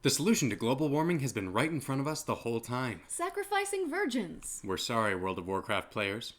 The solution to global warming has been right in front of us the whole time. Sacrificing virgins. We're sorry, World of Warcraft players.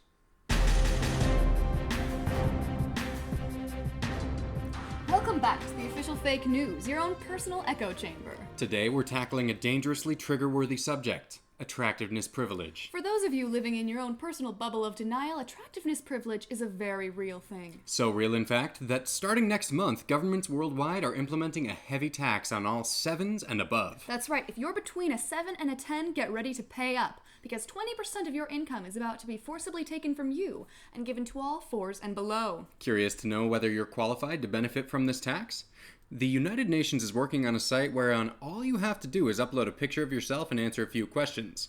Welcome back to the official fake news, your own personal echo chamber. Today we're tackling a dangerously trigger-worthy subject. Attractiveness privilege. For those of you living in your own personal bubble of denial, attractiveness privilege is a very real thing. So real, in fact, that starting next month, governments worldwide are implementing a heavy tax on all 7s and above. That's right. If you're between a 7 and a 10, get ready to pay up, because 20% of your income is about to be forcibly taken from you and given to all 4s and below. Curious to know whether you're qualified to benefit from this tax? The United Nations is working on a site whereon all you have to do is upload a picture of yourself and answer a few questions.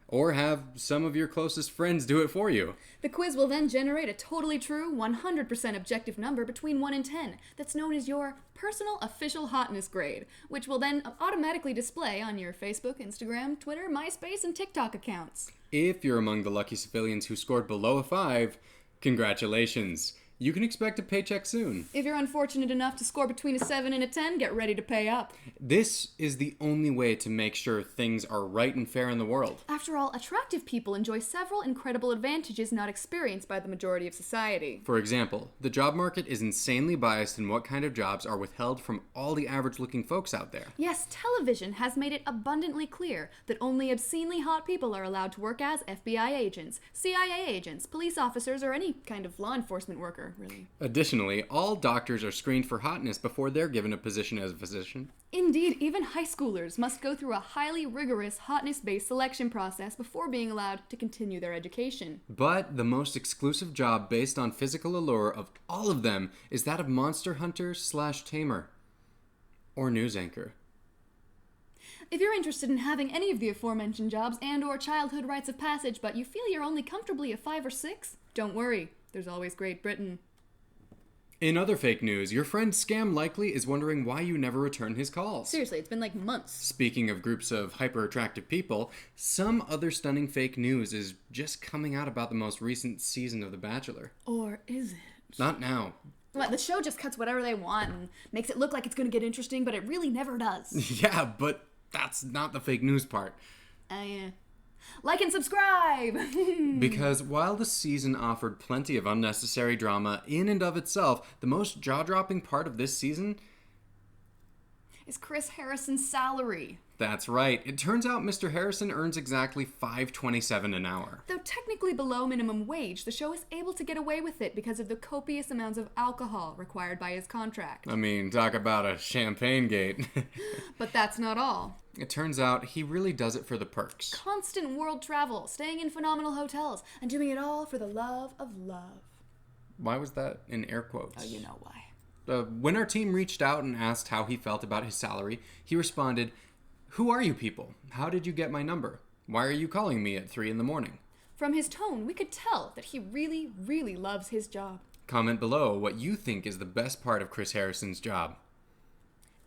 Or have some of your closest friends do it for you. The quiz will then generate a totally true, 100% objective number between 1 and 10 that's known as your personal official hotness grade, which will then automatically display on your Facebook, Instagram, Twitter, MySpace, and TikTok accounts. If you're among the lucky civilians who scored below a 5, congratulations. You can expect a paycheck soon. If you're unfortunate enough to score between a 7 and a 10, get ready to pay up. This is the only way to make sure things are right and fair in the world. After all, attractive people enjoy several incredible advantages not experienced by the majority of society. For example, the job market is insanely biased in what kind of jobs are withheld from all the average-looking folks out there. Yes, television has made it abundantly clear that only obscenely hot people are allowed to work as FBI agents, CIA agents, police officers, or any kind of law enforcement worker. Really. Additionally, all doctors are screened for hotness before they're given a position as a physician. Indeed, even high schoolers must go through a highly rigorous hotness-based selection process before being allowed to continue their education. But the most exclusive job based on physical allure of all of them is that of monster hunter / tamer. Or news anchor. If you're interested in having any of the aforementioned jobs and or childhood rites of passage, but you feel you're only comfortably a 5 or 6, don't worry. There's always Great Britain. In other fake news, your friend Scam Likely is wondering why you never return his calls. Seriously, it's been like months. Speaking of groups of hyper-attractive people, some other stunning fake news is just coming out about the most recent season of The Bachelor. Or is it? Not now. What, the show just cuts whatever they want and makes it look like it's going to get interesting, but it really never does. Yeah, but that's not the fake news part. Yeah. Like and subscribe! Because while the season offered plenty of unnecessary drama in and of itself, the most jaw-dropping part of this season is Chris Harrison's salary. That's right. It turns out Mr. Harrison earns exactly $5.27 an hour. Though technically below minimum wage, the show is able to get away with it because of the copious amounts of alcohol required by his contract. I mean, talk about a champagne gate. But that's not all. It turns out he really does it for the perks. Constant world travel, staying in phenomenal hotels, and doing it all for the love of love. Why was that in air quotes? Oh, you know why. When our team reached out and asked how he felt about his salary, he responded, "Who are you people? How did you get my number? Why are you calling me at 3 a.m? From his tone, we could tell that he really, really loves his job. Comment below what you think is the best part of Chris Harrison's job.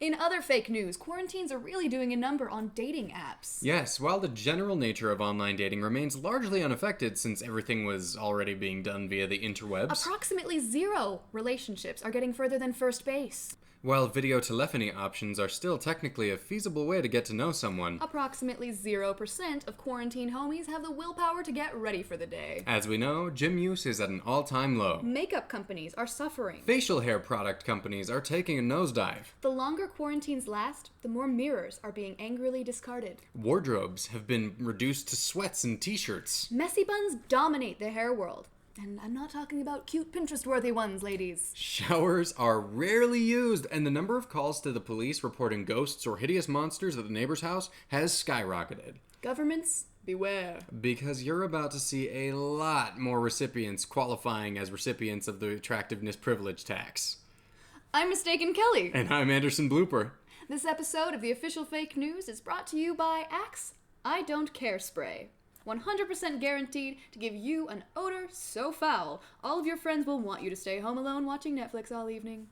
In other fake news, quarantines are really doing a number on dating apps. Yes, while the general nature of online dating remains largely unaffected since everything was already being done via the interwebs. Approximately 0 relationships are getting further than first base. While video telephony options are still technically a feasible way to get to know someone, Approximately 0% of quarantine homies have the willpower to get ready for the day. as we know, gym use is at an all-time low. Makeup companies are suffering. Facial hair product companies are taking a nosedive. The longer quarantines last, the more mirrors are being angrily discarded. Wardrobes have been reduced to sweats and t-shirts. Messy buns dominate the hair world. And I'm not talking about cute Pinterest-worthy ones, ladies. Showers are rarely used, and the number of calls to the police reporting ghosts or hideous monsters at the neighbor's house has skyrocketed. Governments, beware. Because you're about to see a lot more recipients qualifying as recipients of the attractiveness privilege tax. I'm Mistaken Kelly. And I'm Anderson Blooper. This episode of the Official Fake News is brought to you by Axe I Don't Care Spray. 100% guaranteed to give you an odor so foul, all of your friends will want you to stay home alone watching Netflix all evening.